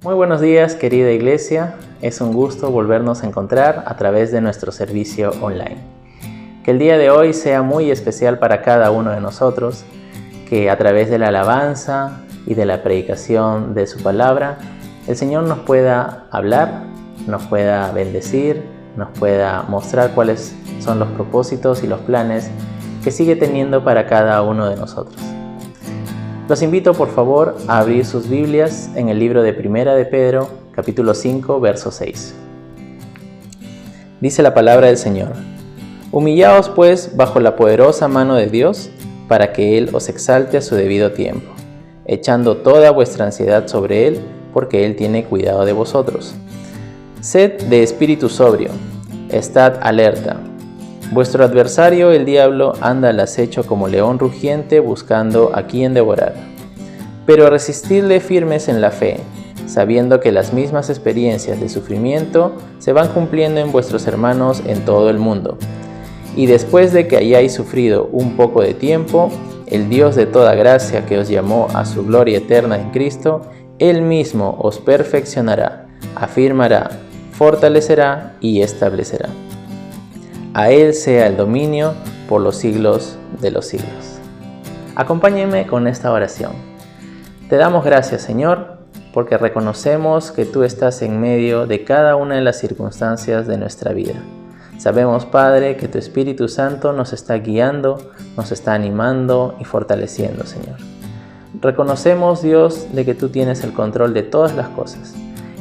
Muy buenos días, querida iglesia. Es un gusto volvernos a encontrar a través de nuestro servicio online. Que el día de hoy sea muy especial para cada uno de nosotros, que a través de la alabanza y de la predicación de su palabra, el Señor nos pueda hablar, nos pueda bendecir, nos pueda mostrar cuáles son los propósitos y los planes que sigue teniendo para cada uno de nosotros. Los invito por favor a abrir sus Biblias en el libro de Primera de Pedro, capítulo 5, verso 6. Dice la palabra del Señor: Humillaos pues bajo la poderosa mano de Dios, para que Él os exalte a su debido tiempo, echando toda vuestra ansiedad sobre Él, porque Él tiene cuidado de vosotros. Sed de espíritu sobrio, estad alerta. Vuestro adversario, el diablo, anda al acecho como león rugiente buscando a quien devorar. Pero resistidle firmes en la fe, sabiendo que las mismas experiencias de sufrimiento se van cumpliendo en vuestros hermanos en todo el mundo. Y después de que hayáis sufrido un poco de tiempo, el Dios de toda gracia que os llamó a su gloria eterna en Cristo, Él mismo os perfeccionará, afirmará, fortalecerá y establecerá. A Él sea el dominio por los siglos de los siglos. Acompáñenme con esta oración. Te damos gracias, Señor, porque reconocemos que Tú estás en medio de cada una de las circunstancias de nuestra vida. Sabemos, Padre, que Tu Espíritu Santo nos está guiando, nos está animando y fortaleciendo, Señor. Reconocemos, Dios, de que Tú tienes el control de todas las cosas.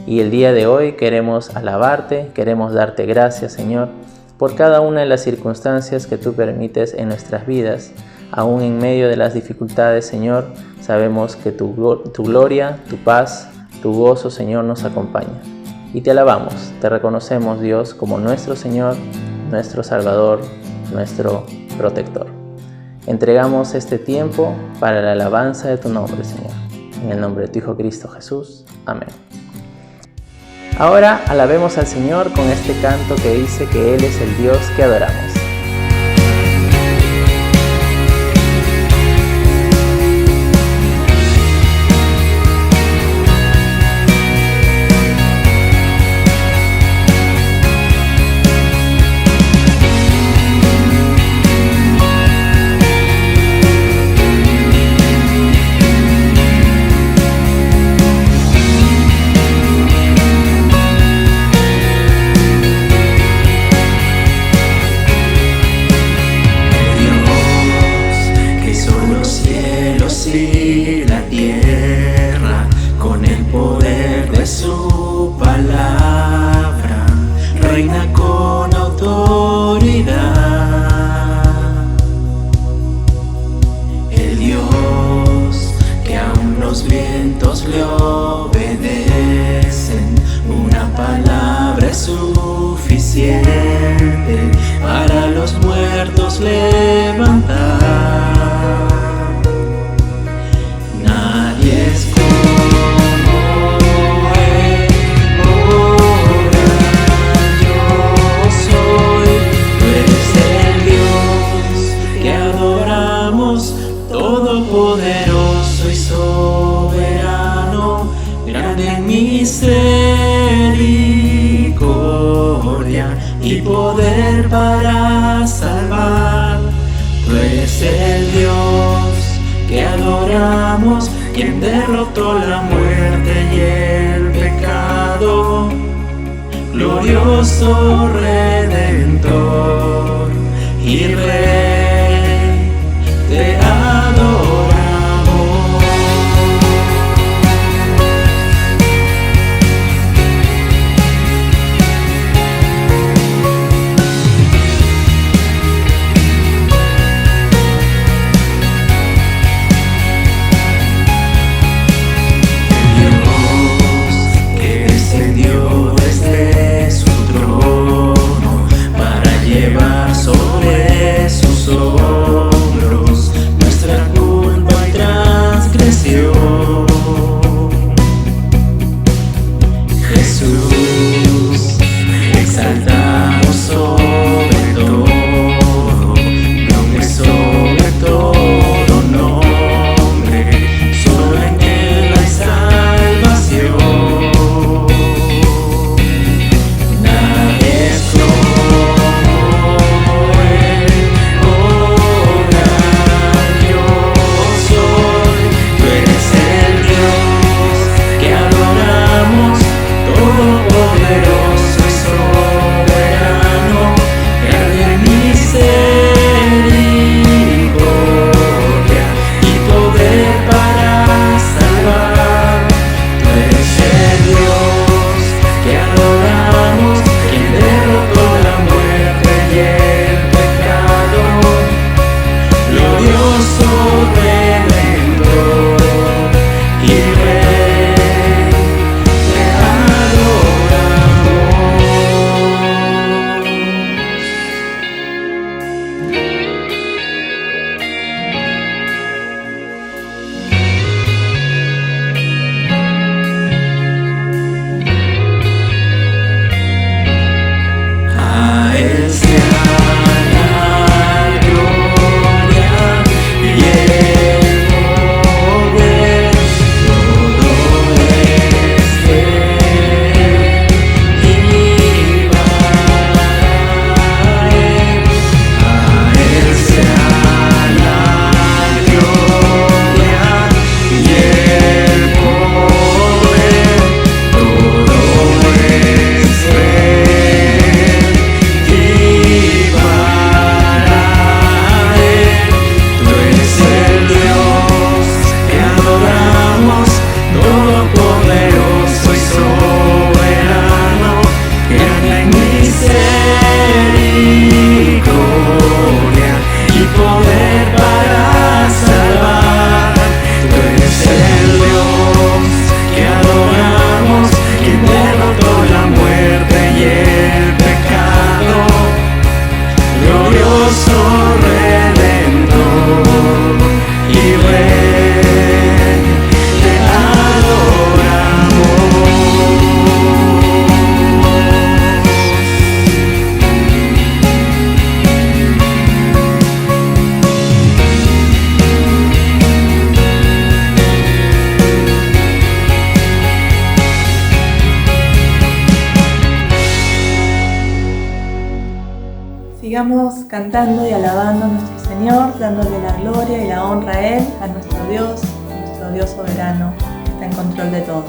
Y el día de hoy queremos alabarte, queremos darte gracias, Señor, por cada una de las circunstancias que Tú permites en nuestras vidas. Aún en medio de las dificultades, Señor, sabemos que tu gloria, Tu paz, Tu gozo, Señor, nos acompaña. Y Te alabamos, Te reconocemos, Dios, como nuestro Señor, nuestro Salvador, nuestro protector. Entregamos este tiempo para la alabanza de Tu nombre, Señor. En el nombre de Tu Hijo Cristo Jesús. Amén. Ahora alabemos al Señor con este canto que dice que Él es el Dios que adoramos. Y la tierra con el poder de su palabra reina con autoridad. El Dios que aún los vientos le obedecen, una palabra es suficiente para los muertos levantar. Todopoderoso y soberano, grande en misericordia y poder para salvar. Tú eres el Dios que adoramos, quien derrotó la muerte y el pecado, glorioso Redentor y Rey, te adoramos. Dios, que descendió desde su trono para llevar sobre sus poder para salvar. Tú eres el Dios que adoramos, quien derrotó la muerte y el pecado. Glorioso Redentor y Rey, te adoramos. Sigamos cantando y alabando a nuestro Señor, dándole la gloria y la honra a Él, a nuestro Dios soberano, que está en control de todo.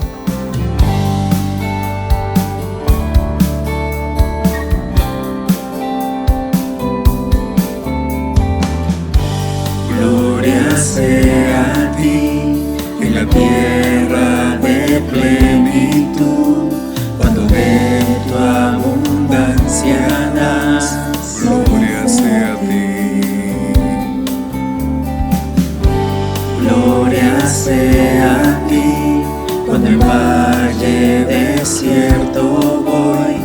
Gloria sea a ti en la tierra de plenitud, cuando de tu abundancia das. Gloria sea a ti. Gloria sea a ti, cuando en valle desierto voy,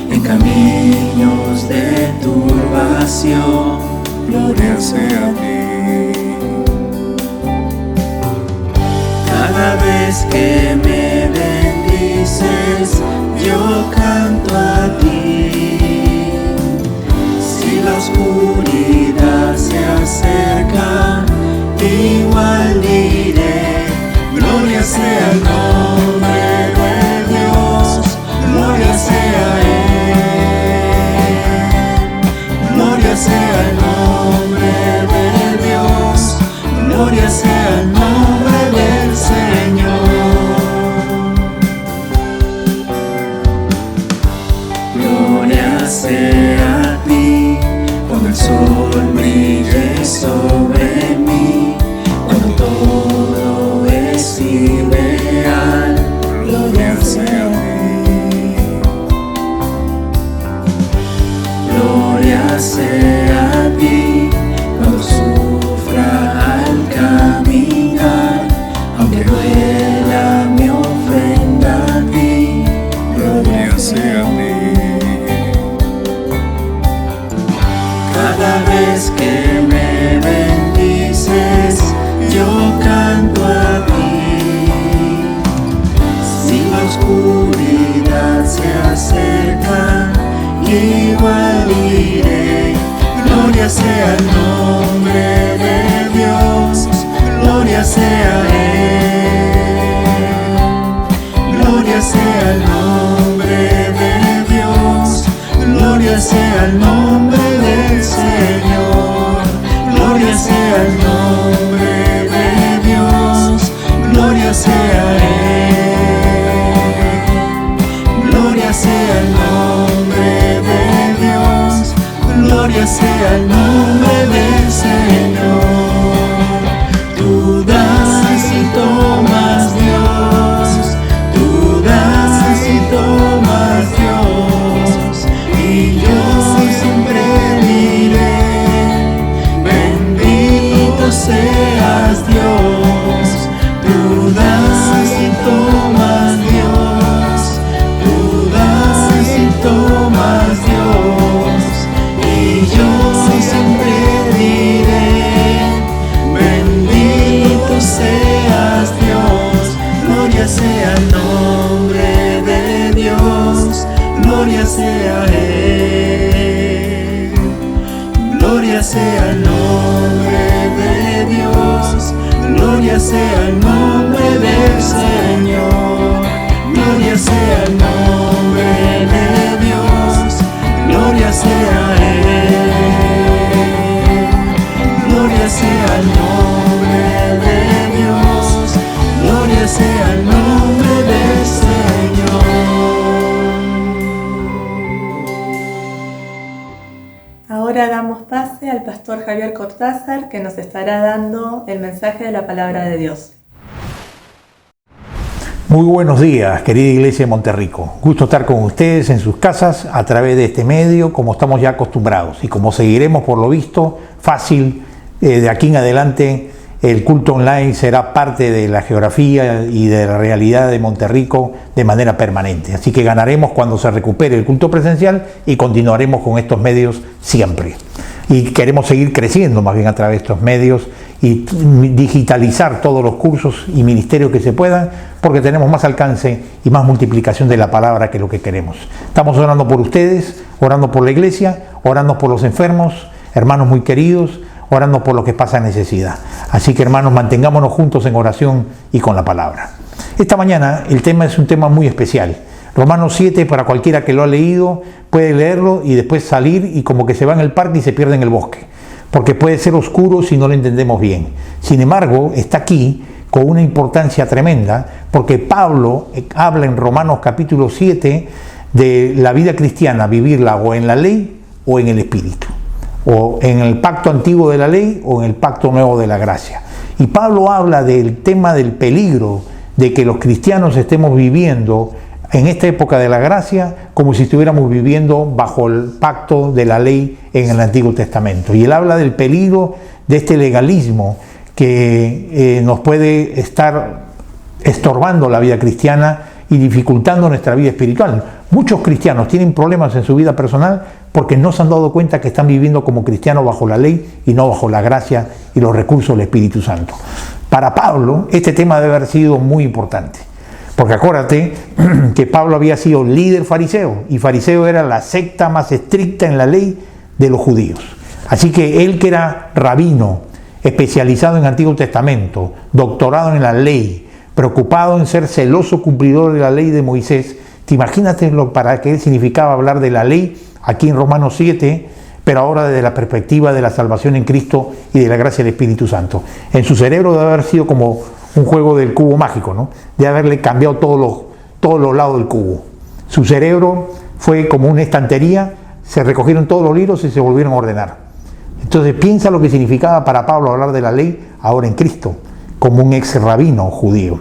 en caminos de turbación. Gloria sea a ti. Cada vez que me bendices, yo canto a ti. Si la oscuridad se acerca, igual diré, gloria sea el nombre de Dios, gloria sea a Él. Gloria sea el nombre de Dios, gloria sea el nombre del Señor. Gloria sea a ti, cuando el sol brille sobre mí, cuando todo es irreal. Gloria sea a ti. Gloria sea a ti, cuando sufra al caminar, aunque duela mi ofrenda a ti. Gloria sea a ti. Cada vez que me bendices, yo canto a ti. Si la oscuridad se acerca, igual iré. Gloria sea el nombre de Dios, gloria sea a Él. Gloria sea el nombre de Dios, gloria sea el nombre del Señor. Gloria sea el nombre de Dios, gloria sea a Él. Gloria sea el nombre de Dios, gloria sea el nombre del Señor. Tú das y tomas, Dios, tú das y tomas, Dios, y yo siempre diré, bendito seas, Dios. Tú das y tomas, Dios, tú das y tomas, Dios, y yo siempre diré, bendito seas, Dios. Gloria sea el nombre de Dios, gloria sea a Él. Gloria sea el nombre de Dios, gloria sea el nombre del Señor. Gloria sea el nombre de Dios, gloria sea a Él. Gloria sea el nombre de Dios, gloria sea el nombre del Señor. Ahora damos pase al pastor Javier Cortázar, que nos estará dando el mensaje de la palabra de Dios. Muy buenos días, querida Iglesia de Monterrico. Gusto estar con ustedes en sus casas a través de este medio, como estamos ya acostumbrados y como seguiremos por lo visto, fácil De aquí en adelante el culto online será parte de la geografía y de la realidad de Monterrico de manera permanente. Así que ganaremos cuando se recupere el culto presencial y continuaremos con estos medios siempre. Y queremos seguir creciendo más bien a través de estos medios y digitalizar todos los cursos y ministerios que se puedan, porque tenemos más alcance y más multiplicación de la palabra que lo que queremos. Estamos orando por ustedes, orando por la iglesia, orando por los enfermos, hermanos muy queridos, orando por los que pasan necesidad. Así que, hermanos, mantengámonos juntos en oración y con la palabra. Esta mañana el tema es un tema muy especial. Romanos 7, para cualquiera que lo ha leído, puede leerlo y después salir y como que se va en el parque y se pierde en el bosque, porque puede ser oscuro si no lo entendemos bien. Sin embargo, está aquí con una importancia tremenda, porque Pablo habla en Romanos capítulo 7 de la vida cristiana, vivirla o en la ley o en el Espíritu, o en el pacto antiguo de la ley o en el pacto nuevo de la gracia. Y Pablo habla del tema del peligro de que los cristianos estemos viviendo en esta época de la gracia como si estuviéramos viviendo bajo el pacto de la ley en el Antiguo Testamento. Y él habla del peligro de este legalismo que nos puede estar estorbando la vida cristiana y dificultando nuestra vida espiritual. Muchos cristianos tienen problemas en su vida personal porque no se han dado cuenta que están viviendo como cristianos bajo la ley y no bajo la gracia y los recursos del Espíritu Santo. Para Pablo, este tema debe haber sido muy importante, porque acuérdate que Pablo había sido líder fariseo, y fariseo era la secta más estricta en la ley de los judíos. Así que él, que era rabino, especializado en Antiguo Testamento, doctorado en la ley, preocupado en ser celoso cumplidor de la ley de Moisés, te imaginas para qué significaba hablar de la ley aquí en Romanos 7, pero ahora desde la perspectiva de la salvación en Cristo y de la gracia del Espíritu Santo. En su cerebro debe haber sido como un juego del cubo mágico, ¿no? De haberle cambiado todos los lados del cubo. Su cerebro fue como una estantería, se recogieron todos los libros y se volvieron a ordenar. Entonces piensa lo que significaba para Pablo hablar de la ley ahora en Cristo, como un ex rabino judío.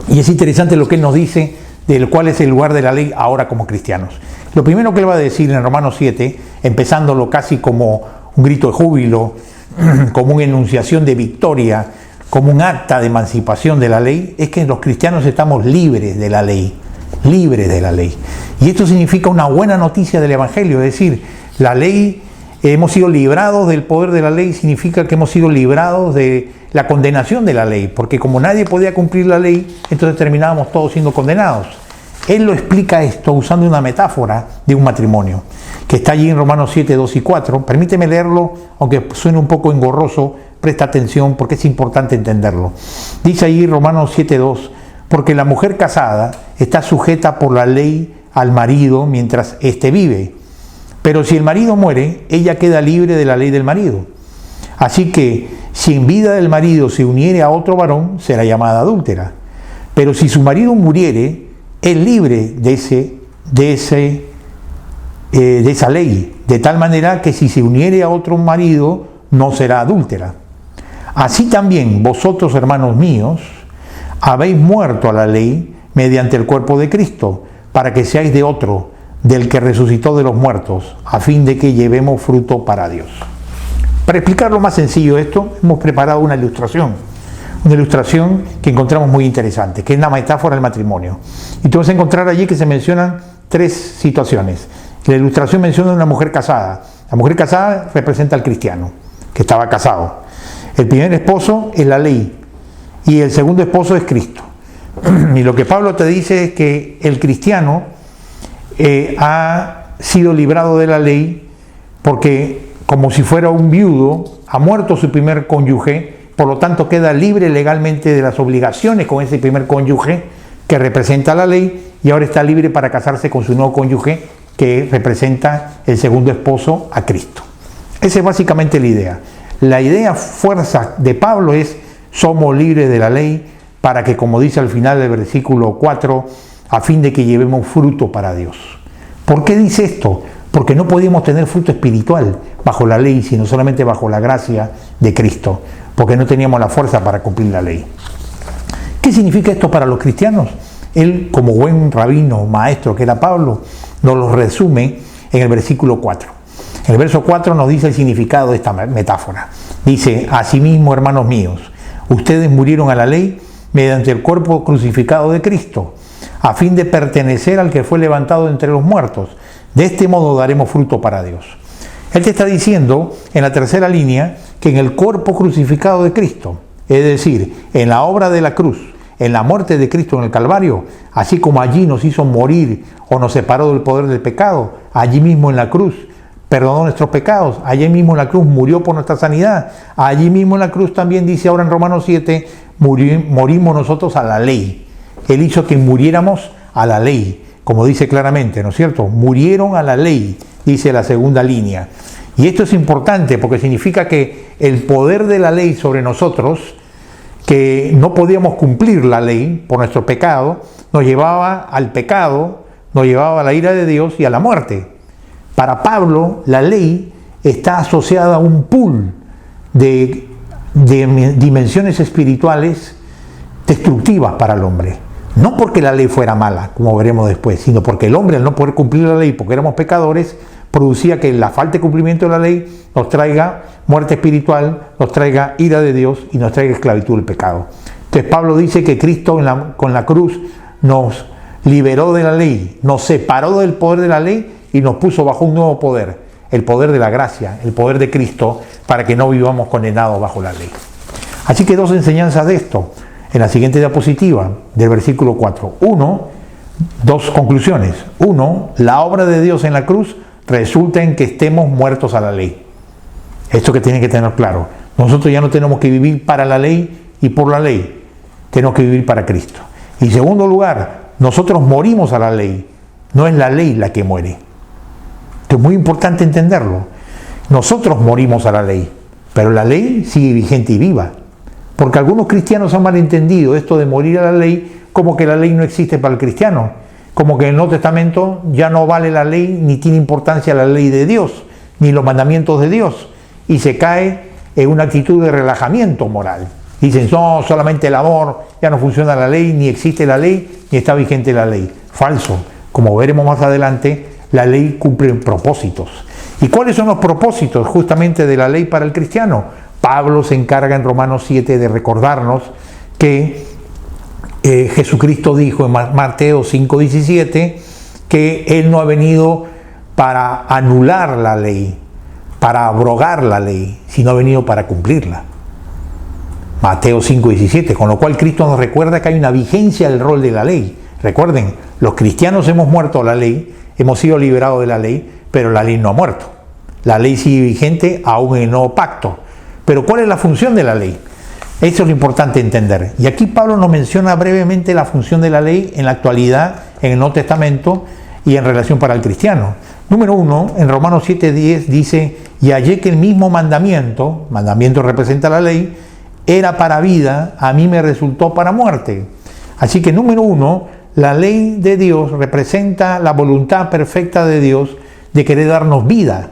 Y es interesante lo que él nos dice del cuál es el lugar de la ley ahora como cristianos. Lo primero que él va a decir en Romanos 7, empezándolo casi como un grito de júbilo, como una enunciación de victoria, como un acta de emancipación de la ley, es que los cristianos estamos libres de la ley, libres de la ley. Y esto significa una buena noticia del Evangelio, es decir, la ley, hemos sido librados del poder de la ley, significa que hemos sido librados de la condenación de la ley, porque como nadie podía cumplir la ley, entonces terminábamos todos siendo condenados. Él lo explica esto usando una metáfora de un matrimonio, que está allí en Romanos 7, 2 y 4. Permíteme leerlo, aunque suene un poco engorroso, presta atención porque es importante entenderlo. Dice allí Romanos 7, 2, porque la mujer casada está sujeta por la ley al marido mientras éste vive, pero si el marido muere, ella queda libre de la ley del marido. Así que si en vida del marido se uniere a otro varón, será llamada adúltera. Pero si su marido muriere, es libre de esa ley, de tal manera que si se uniere a otro marido, no será adúltera. Así también vosotros, hermanos míos, habéis muerto a la ley mediante el cuerpo de Cristo, para que seáis de otro, del que resucitó de los muertos, a fin de que llevemos fruto para Dios. Para explicarlo más sencillo esto, hemos preparado una ilustración que encontramos muy interesante, que es la metáfora del matrimonio. Y tú vas a encontrar allí que se mencionan tres situaciones. La ilustración menciona una mujer casada. La mujer casada representa al cristiano, que estaba casado. El primer esposo es la ley y el segundo esposo es Cristo. Y lo que Pablo te dice es que el cristiano ha sido librado de la ley porque, como si fuera un viudo, ha muerto su primer cónyuge, por lo tanto queda libre legalmente de las obligaciones con ese primer cónyuge que representa la ley, y ahora está libre para casarse con su nuevo cónyuge que representa el segundo esposo, a Cristo. Esa es básicamente la idea. La idea fuerza de Pablo es: somos libres de la ley para que, como dice al final del versículo 4, a fin de que llevemos fruto para Dios. ¿Por qué dice esto? Porque no podíamos tener fruto espiritual bajo la ley, sino solamente bajo la gracia de Cristo, porque no teníamos la fuerza para cumplir la ley. ¿Qué significa esto para los cristianos? Él, como buen rabino, maestro que era Pablo, nos lo resume en el versículo 4. En el verso 4 nos dice el significado de esta metáfora. Dice, asimismo, hermanos míos, ustedes murieron a la ley mediante el cuerpo crucificado de Cristo, a fin de pertenecer al que fue levantado entre los muertos. De este modo daremos fruto para Dios. Él te está diciendo en la tercera línea que en el cuerpo crucificado de Cristo, es decir, en la obra de la cruz, en la muerte de Cristo en el Calvario, así como allí nos hizo morir o nos separó del poder del pecado, allí mismo en la cruz perdonó nuestros pecados, allí mismo en la cruz murió por nuestra sanidad, allí mismo en la cruz también dice ahora en Romanos 7, morimos nosotros a la ley. Él hizo que muriéramos a la ley, como dice claramente, ¿no es cierto? Murieron a la ley, dice la segunda línea. Y esto es importante porque significa que el poder de la ley sobre nosotros, que no podíamos cumplir la ley por nuestro pecado, nos llevaba al pecado, nos llevaba a la ira de Dios y a la muerte. Para Pablo, la ley está asociada a un pool de dimensiones espirituales destructivas para el hombre. No porque la ley fuera mala, como veremos después, sino porque el hombre, al no poder cumplir la ley porque éramos pecadores, producía que la falta de cumplimiento de la ley nos traiga muerte espiritual, nos traiga ira de Dios y nos traiga esclavitud del pecado. Entonces Pablo dice que Cristo con la cruz nos liberó de la ley, nos separó del poder de la ley y nos puso bajo un nuevo poder, el poder de la gracia, el poder de Cristo, para que no vivamos condenados bajo la ley. Así que dos enseñanzas de esto, en la siguiente diapositiva del versículo 4. Dos conclusiones. Uno, la obra de Dios en la cruz resulta en que estemos muertos a la ley. Esto que tienen que tener claro. Nosotros ya no tenemos que vivir para la ley y por la ley. Tenemos que vivir para Cristo. Y en segundo lugar, nosotros morimos a la ley. No es la ley la que muere. Esto es muy importante entenderlo. Nosotros morimos a la ley, pero la ley sigue vigente y viva. Porque algunos cristianos han malentendido esto de morir a la ley como que la ley no existe para el cristiano. Como que en el Nuevo Testamento ya no vale la ley, ni tiene importancia la ley de Dios, ni los mandamientos de Dios. Y se cae en una actitud de relajamiento moral. Dicen, no, solamente el amor, ya no funciona la ley, ni existe la ley, ni está vigente la ley. Falso. Como veremos más adelante, la ley cumple propósitos. ¿Y cuáles son los propósitos justamente de la ley para el cristiano? Pablo se encarga en Romanos 7 de recordarnos que Jesucristo dijo en Mateo 5:17 que Él no ha venido para anular la ley, para abrogar la ley, sino ha venido para cumplirla. Mateo 5:17, con lo cual Cristo nos recuerda que hay una vigencia del rol de la ley. Recuerden, los cristianos hemos muerto a la ley, hemos sido liberados de la ley, pero la ley no ha muerto. La ley sigue vigente aún en el nuevo pacto. Pero ¿cuál es la función de la ley? Eso es lo importante entender. Y aquí Pablo nos menciona brevemente la función de la ley en la actualidad, en el Nuevo Testamento y en relación para el cristiano. Número 1, en Romanos 7:10 dice, y hallé que el mismo mandamiento representa la ley, era para vida, a mí me resultó para muerte. Así que número 1, la ley de Dios representa la voluntad perfecta de Dios de querer darnos vida.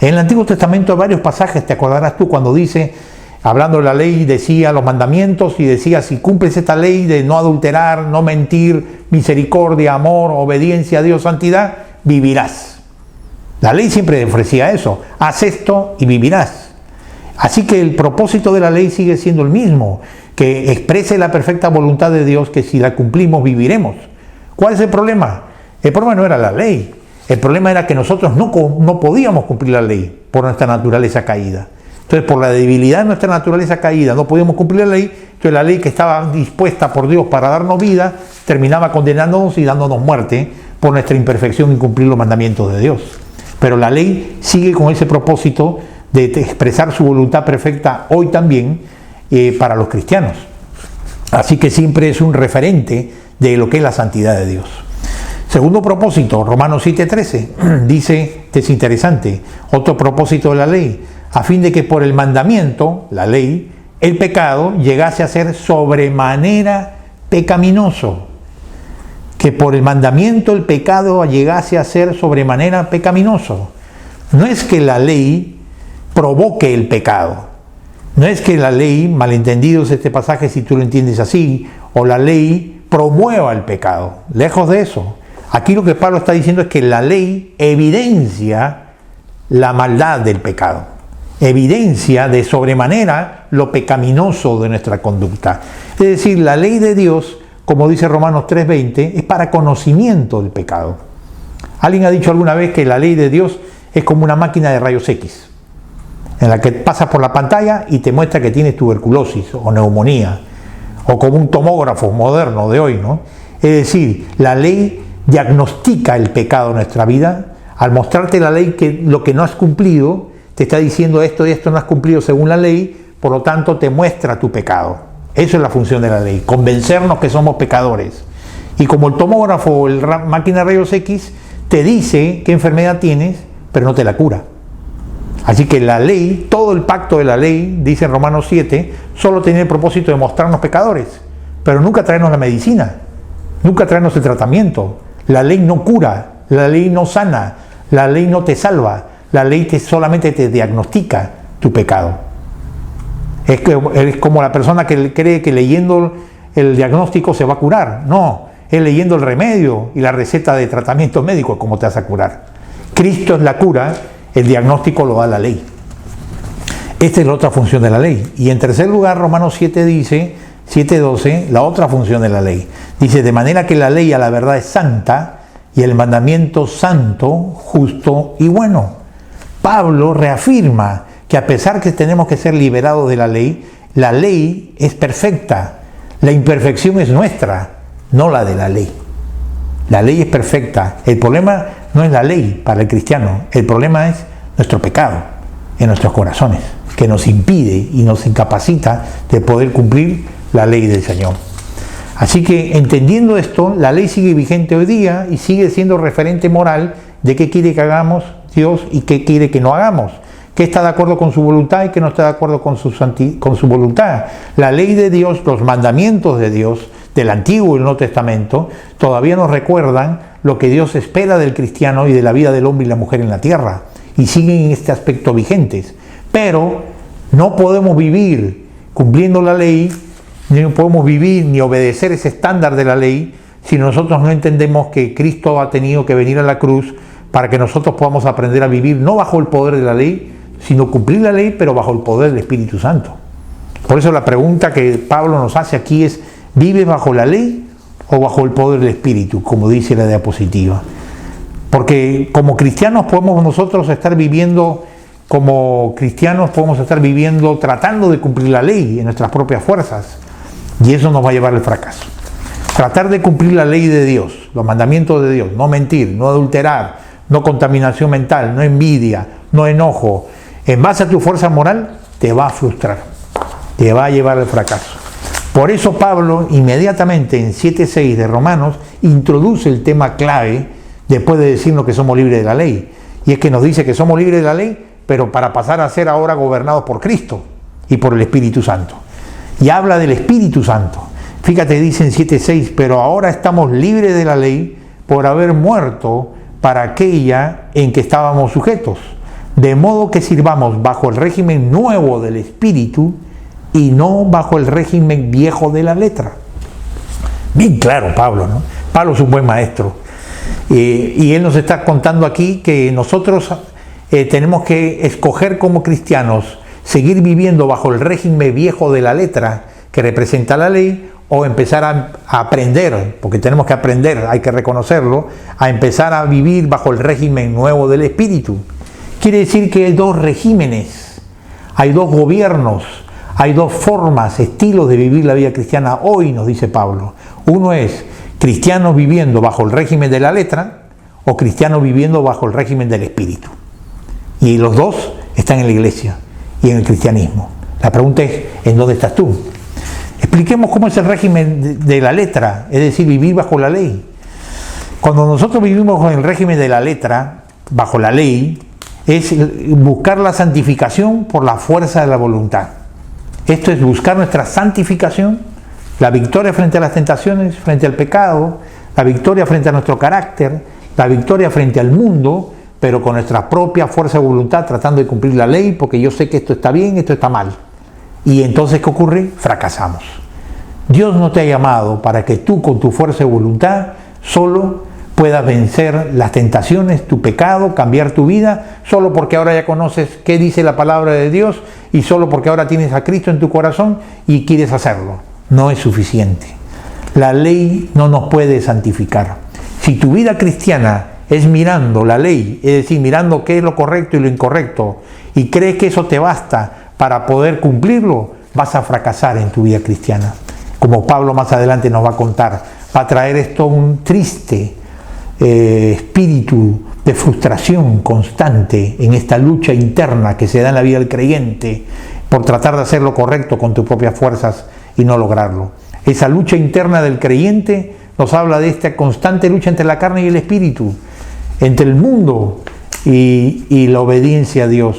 En el Antiguo Testamento hay varios pasajes, te acordarás tú, cuando dice, hablando de la ley, decía los mandamientos y decía, si cumples esta ley de no adulterar, no mentir, misericordia, amor, obediencia a Dios, santidad, vivirás. La ley siempre ofrecía eso, haz esto y vivirás. Así que el propósito de la ley sigue siendo el mismo, que exprese la perfecta voluntad de Dios, que si la cumplimos viviremos. ¿Cuál es el problema? El problema no era la ley, el problema era que nosotros no podíamos cumplir la ley por nuestra naturaleza caída. Entonces, por la debilidad de nuestra naturaleza caída, no podíamos cumplir la ley. Entonces, la ley que estaba dispuesta por Dios para darnos vida, terminaba condenándonos y dándonos muerte por nuestra imperfección en cumplir los mandamientos de Dios. Pero la ley sigue con ese propósito de expresar su voluntad perfecta hoy también para los cristianos. Así que siempre es un referente de lo que es la santidad de Dios. Segundo propósito, Romanos 7:13, dice, es interesante, otro propósito de la ley, a fin de que por el mandamiento, la ley, el pecado llegase a ser sobremanera pecaminoso. Que por el mandamiento el pecado llegase a ser sobremanera pecaminoso. No es que la ley provoque el pecado. No es que la ley, malentendido es este pasaje si tú lo entiendes así, o la ley promueva el pecado. Lejos de eso. Aquí lo que Pablo está diciendo es que la ley evidencia la maldad del pecado. evidencia de sobremanera lo pecaminoso de nuestra conducta. Es decir, la ley de Dios, como dice Romanos 3:20, es para conocimiento del pecado. Alguien ha dicho alguna vez que la ley de Dios es como una máquina de rayos X, en la que pasas por la pantalla y te muestra que tienes tuberculosis o neumonía, o como un tomógrafo moderno de hoy, ¿no? Es decir, la ley diagnostica el pecado en nuestra vida. Al mostrarte la ley que lo que no has cumplido, te está diciendo esto y esto no has cumplido según la ley, por lo tanto te muestra tu pecado. Eso es la función de la ley, convencernos que somos pecadores. Y como el tomógrafo o la máquina de rayos X te dice qué enfermedad tienes, pero no te la cura. Así que la ley, todo el pacto de la ley, dice en Romanos 7, solo tiene el propósito de mostrarnos pecadores, pero nunca traernos la medicina, nunca traernos el tratamiento. La ley no cura, la ley no sana, la ley no te salva, la ley solamente te diagnostica tu pecado. Es como la persona que cree que leyendo el diagnóstico se va a curar. No, es leyendo el remedio y la receta de tratamiento médico como te vas a curar. Cristo es la cura, el diagnóstico lo da la ley. Esta es la otra función de la ley. Y en tercer lugar, Romanos 7 dice, 7:12, la otra función de la ley. Dice, de manera que la ley a la verdad es santa y el mandamiento santo, justo y bueno. Pablo reafirma que a pesar que tenemos que ser liberados de la ley es perfecta. La imperfección es nuestra, no la de la ley. La ley es perfecta. El problema no es la ley para el cristiano, el problema es nuestro pecado en nuestros corazones, que nos impide y nos incapacita de poder cumplir la ley del Señor. Así que entendiendo esto, la ley sigue vigente hoy día y sigue siendo referente moral de qué quiere que hagamos Dios y qué quiere que no hagamos, qué está de acuerdo con su voluntad y qué no está de acuerdo con su voluntad. La ley de Dios, los mandamientos de Dios del Antiguo y el Nuevo Testamento todavía nos recuerdan lo que Dios espera del cristiano y de la vida del hombre y la mujer en la tierra, y siguen en este aspecto vigentes. Pero no podemos vivir cumpliendo la ley, ni podemos vivir ni obedecer ese estándar de la ley si nosotros no entendemos que Cristo ha tenido que venir a la cruz para que nosotros podamos aprender a vivir no bajo el poder de la ley, sino cumplir la ley, pero bajo el poder del Espíritu Santo. Por eso la pregunta que Pablo nos hace aquí es, ¿vives bajo la ley o bajo el poder del Espíritu? Como dice la diapositiva. Porque como cristianos podemos nosotros estar viviendo, tratando de cumplir la ley en nuestras propias fuerzas, y eso nos va a llevar al fracaso. Tratar de cumplir la ley de Dios, los mandamientos de Dios, no mentir, no adulterar, no contaminación mental, no envidia, no enojo, en base a tu fuerza moral, te va a frustrar, te va a llevar al fracaso. Por eso Pablo inmediatamente en 7:6 de Romanos introduce el tema clave después de decirnos que somos libres de la ley. Y es que nos dice que somos libres de la ley, pero para pasar a ser ahora gobernados por Cristo y por el Espíritu Santo. Y habla del Espíritu Santo. Fíjate, dice en 7:6, pero ahora estamos libres de la ley por haber muerto para aquella en que estábamos sujetos. De modo que sirvamos bajo el régimen nuevo del Espíritu y no bajo el régimen viejo de la letra. Bien claro Pablo, ¿no? Pablo es un buen maestro. Y él nos está contando aquí que nosotros tenemos que escoger como cristianos seguir viviendo bajo el régimen viejo de la letra que representa la ley, o empezar a aprender, porque tenemos que aprender, hay que reconocerlo, a empezar a vivir bajo el régimen nuevo del Espíritu. Quiere decir que hay dos regímenes, hay dos gobiernos, hay dos formas, estilos de vivir la vida cristiana hoy, nos dice Pablo. Uno es cristianos viviendo bajo el régimen de la letra o cristianos viviendo bajo el régimen del Espíritu. Y los dos están en la iglesia y en el cristianismo. La pregunta es, ¿en dónde estás tú? Expliquemos cómo es el régimen de la letra, es decir, vivir bajo la ley. Cuando nosotros vivimos con el régimen de la letra, bajo la ley, es buscar la santificación por la fuerza de la voluntad. Esto es buscar nuestra santificación, la victoria frente a las tentaciones, frente al pecado, la victoria frente a nuestro carácter, la victoria frente al mundo, pero con nuestra propia fuerza de voluntad, tratando de cumplir la ley, porque yo sé que esto está bien, esto está mal. Y entonces, ¿qué ocurre? Fracasamos. Dios no te ha llamado para que tú con tu fuerza de voluntad solo puedas vencer las tentaciones, tu pecado, cambiar tu vida, solo porque ahora ya conoces qué dice la palabra de Dios y solo porque ahora tienes a Cristo en tu corazón y quieres hacerlo. No es suficiente. La ley no nos puede santificar. Si tu vida cristiana es mirando la ley, es decir, mirando qué es lo correcto y lo incorrecto, y crees que eso te basta para poder cumplirlo, vas a fracasar en tu vida cristiana. Como Pablo más adelante nos va a contar, va a traer esto un triste espíritu de frustración constante en esta lucha interna que se da en la vida del creyente por tratar de hacer lo correcto con tus propias fuerzas y no lograrlo. Esa lucha interna del creyente nos habla de esta constante lucha entre la carne y el espíritu, entre el mundo y la obediencia a Dios.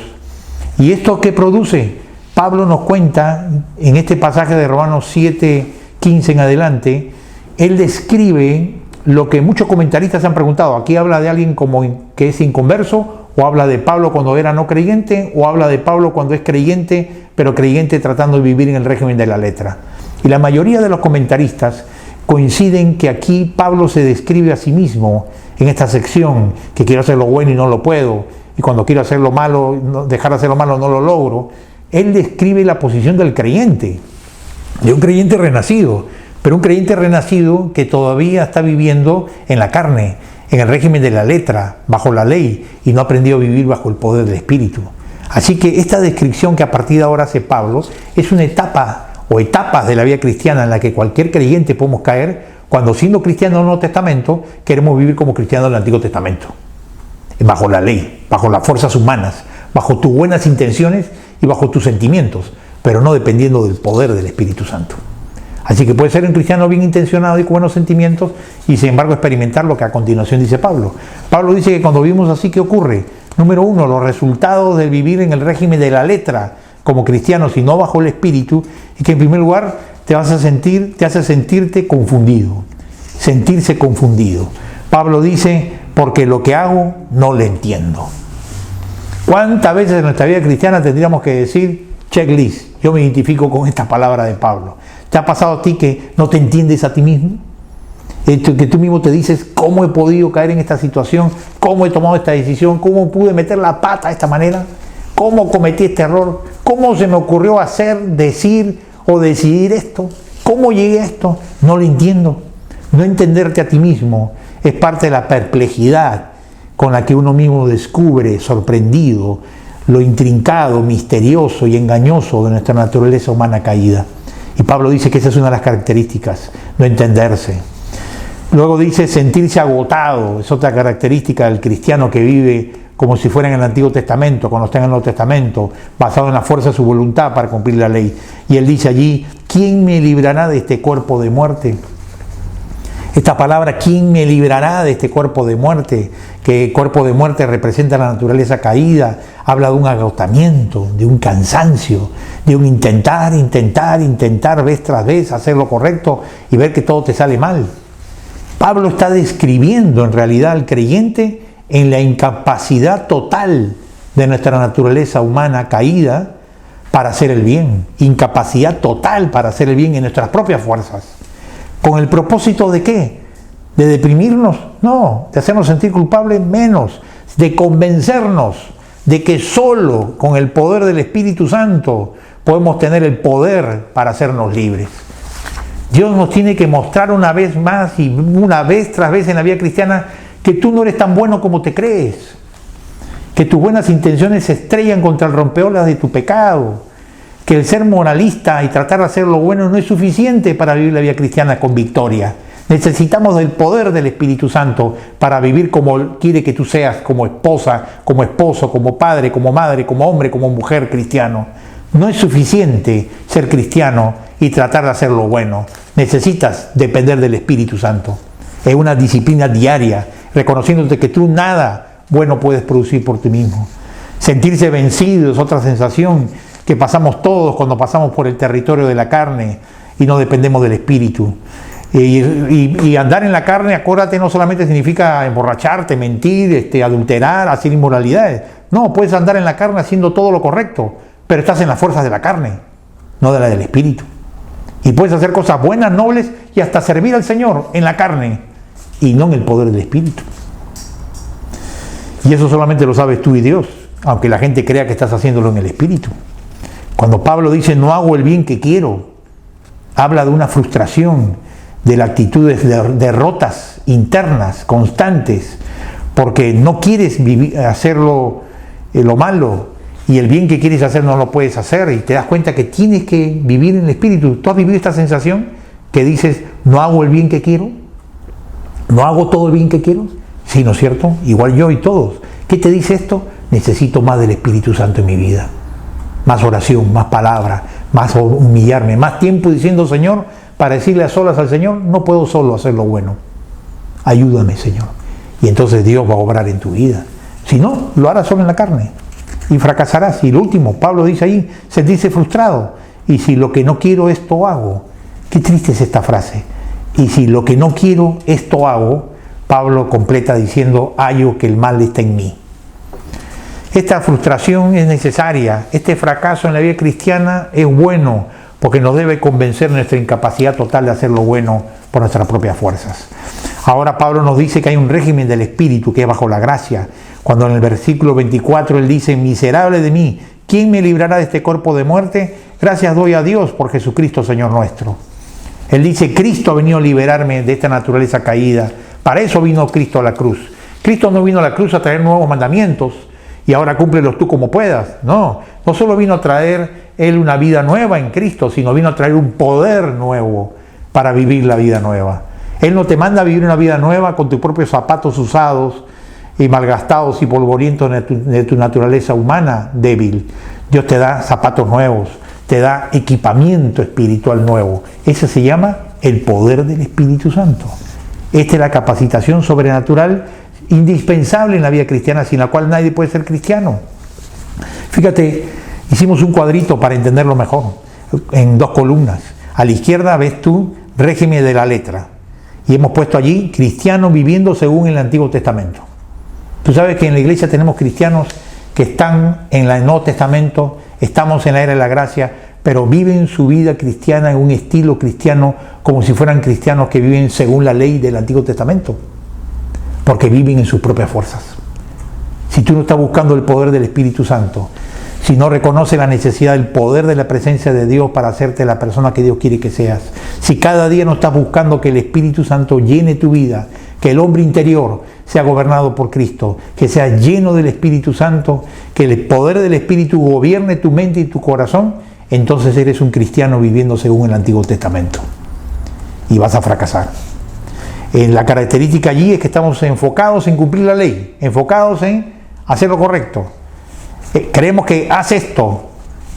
¿Y esto qué produce? Pablo nos cuenta en este pasaje de Romanos 7:15 en adelante, él describe lo que muchos comentaristas han preguntado. Aquí habla de alguien como que es inconverso, o habla de Pablo cuando era no creyente, o habla de Pablo cuando es creyente, pero creyente tratando de vivir en el régimen de la letra. Y la mayoría de los comentaristas coinciden que aquí Pablo se describe a sí mismo en esta sección, que quiero hacer lo bueno y no lo puedo, y cuando quiero hacer lo malo, dejar de hacer lo malo no lo logro. Él describe la posición del creyente, de un creyente renacido, pero un creyente renacido que todavía está viviendo en la carne, en el régimen de la letra, bajo la ley, y no ha aprendido a vivir bajo el poder del Espíritu. Así que esta descripción que a partir de ahora hace Pablo es una etapa o etapas de la vida cristiana en la que cualquier creyente podemos caer cuando, siendo cristianos del Nuevo Testamento, queremos vivir como cristianos del Antiguo Testamento, bajo la ley, bajo las fuerzas humanas, bajo tus buenas intenciones y bajo tus sentimientos, pero no dependiendo del poder del Espíritu Santo. Así que puede ser un cristiano bien intencionado y con buenos sentimientos y sin embargo experimentar lo que a continuación dice Pablo. Pablo dice que cuando vivimos así, ¿qué ocurre? Número uno, los resultados de vivir en el régimen de la letra como cristianos y no bajo el Espíritu, y que en primer lugar te hace sentirte confundido, sentirse confundido. Pablo dice, porque lo que hago no lo entiendo. ¿Cuántas veces en nuestra vida cristiana tendríamos que decir, checklist, yo me identifico con esta palabra de Pablo? ¿Te ha pasado a ti que no te entiendes a ti mismo? Que tú mismo te dices, ¿cómo he podido caer en esta situación? ¿Cómo he tomado esta decisión? ¿Cómo pude meter la pata de esta manera? ¿Cómo cometí este error? ¿Cómo se me ocurrió hacer, decir o decidir esto? ¿Cómo llegué a esto? No lo entiendo. No entenderte a ti mismo es parte de la perplejidad con la que uno mismo descubre, sorprendido, lo intrincado, misterioso y engañoso de nuestra naturaleza humana caída. Y Pablo dice que esa es una de las características, no entenderse. Luego dice sentirse agotado, es otra característica del cristiano que vive como si fuera en el Antiguo Testamento, cuando está en el Nuevo Testamento, basado en la fuerza de su voluntad para cumplir la ley. Y él dice allí, ¿quién me librará de este cuerpo de muerte? Esta palabra, ¿quién me librará de este cuerpo de muerte? Que cuerpo de muerte representa la naturaleza caída, habla de un agotamiento, de un cansancio, de un intentar vez tras vez hacer lo correcto y ver que todo te sale mal. Pablo está describiendo en realidad al creyente en la incapacidad total de nuestra naturaleza humana caída para hacer el bien, incapacidad total para hacer el bien en nuestras propias fuerzas. ¿Con el propósito de qué? ¿De deprimirnos? No, de hacernos sentir culpables menos, de convencernos de que solo con el poder del Espíritu Santo podemos tener el poder para hacernos libres. Dios nos tiene que mostrar una vez más y una vez tras vez en la vida cristiana que tú no eres tan bueno como te crees, que tus buenas intenciones se estrellan contra el rompeolas de tu pecado, que el ser moralista y tratar de hacer lo bueno no es suficiente para vivir la vida cristiana con victoria. Necesitamos del poder del Espíritu Santo para vivir como quiere que tú seas, como esposa, como esposo, como padre, como madre, como hombre, como mujer cristiano. No es suficiente ser cristiano y tratar de hacer lo bueno. Necesitas depender del Espíritu Santo. Es una disciplina diaria, reconociéndote que tú nada bueno puedes producir por ti mismo. Sentirse vencido es otra sensación que pasamos todos cuando pasamos por el territorio de la carne y no dependemos del Espíritu. Y andar en la carne, acuérdate, no solamente significa emborracharte, mentir, adulterar, hacer inmoralidades. No, puedes andar en la carne haciendo todo lo correcto, pero estás en las fuerzas de la carne, no de la del Espíritu. Y puedes hacer cosas buenas, nobles y hasta servir al Señor en la carne, y no en el poder del Espíritu. Y eso solamente lo sabes tú y Dios, aunque la gente crea que estás haciéndolo en el Espíritu. Cuando Pablo dice no hago el bien que quiero, habla de una frustración, de la actitud de derrotas internas, constantes, porque no quieres hacerlo lo malo, y el bien que quieres hacer no lo puedes hacer, y te das cuenta que tienes que vivir en el Espíritu. ¿Tú has vivido esta sensación que dices, no hago el bien que quiero? ¿No hago todo el bien que quiero? Sí, ¿no es cierto? Igual yo y todos. ¿Qué te dice esto? Necesito más del Espíritu Santo en mi vida. Más oración, más palabra, más humillarme, más tiempo diciendo, Señor, para decirle a solas al Señor, no puedo solo hacer lo bueno. Ayúdame, Señor. Y entonces Dios va a obrar en tu vida. Si no, lo harás solo en la carne y fracasarás. Y lo último, Pablo dice ahí, sentirse frustrado. Y si lo que no quiero, esto hago. Qué triste es esta frase. Y si lo que no quiero, esto hago, Pablo completa diciendo, hallo que el mal está en mí. Esta frustración es necesaria. Este fracaso en la vida cristiana es bueno, porque nos debe convencer nuestra incapacidad total de hacer lo bueno por nuestras propias fuerzas. Ahora Pablo nos dice que hay un régimen del Espíritu que es bajo la gracia, cuando en el versículo 24 él dice, miserable de mí, ¿quién me librará de este cuerpo de muerte? Gracias doy a Dios por Jesucristo Señor nuestro. Él dice, Cristo ha venido a liberarme de esta naturaleza caída. Para eso vino Cristo a la cruz. Cristo no vino a la cruz a traer nuevos mandamientos y ahora cúmplelos tú como puedas. No solo vino a traer Él una vida nueva en Cristo, sino vino a traer un poder nuevo para vivir la vida nueva. Él no te manda a vivir una vida nueva con tus propios zapatos usados y malgastados y polvorientos de tu naturaleza humana débil. Dios te da zapatos nuevos, te da equipamiento espiritual nuevo. Ese se llama el poder del Espíritu Santo. Esta es la capacitación sobrenatural indispensable en la vida cristiana, sin la cual nadie puede ser cristiano. Fíjate, hicimos un cuadrito para entenderlo mejor, en 2 columnas. A la izquierda ves tú régimen de la letra, y hemos puesto allí cristianos viviendo según el Antiguo Testamento. Tú sabes que en la iglesia tenemos cristianos que están en el Nuevo Testamento, estamos en la era de la gracia, pero viven su vida cristiana en un estilo cristiano como si fueran cristianos que viven según la ley del Antiguo Testamento, porque viven en sus propias fuerzas. Si tú no estás buscando el poder del Espíritu Santo, si no reconoces la necesidad del poder de la presencia de Dios para hacerte la persona que Dios quiere que seas, si cada día no estás buscando que el Espíritu Santo llene tu vida, que el hombre interior sea gobernado por Cristo, que sea lleno del Espíritu Santo, que el poder del Espíritu gobierne tu mente y tu corazón, entonces eres un cristiano viviendo según el Antiguo Testamento. Y vas a fracasar. La característica allí es que estamos enfocados en cumplir la ley, enfocados en hacer lo correcto. Creemos que haz esto,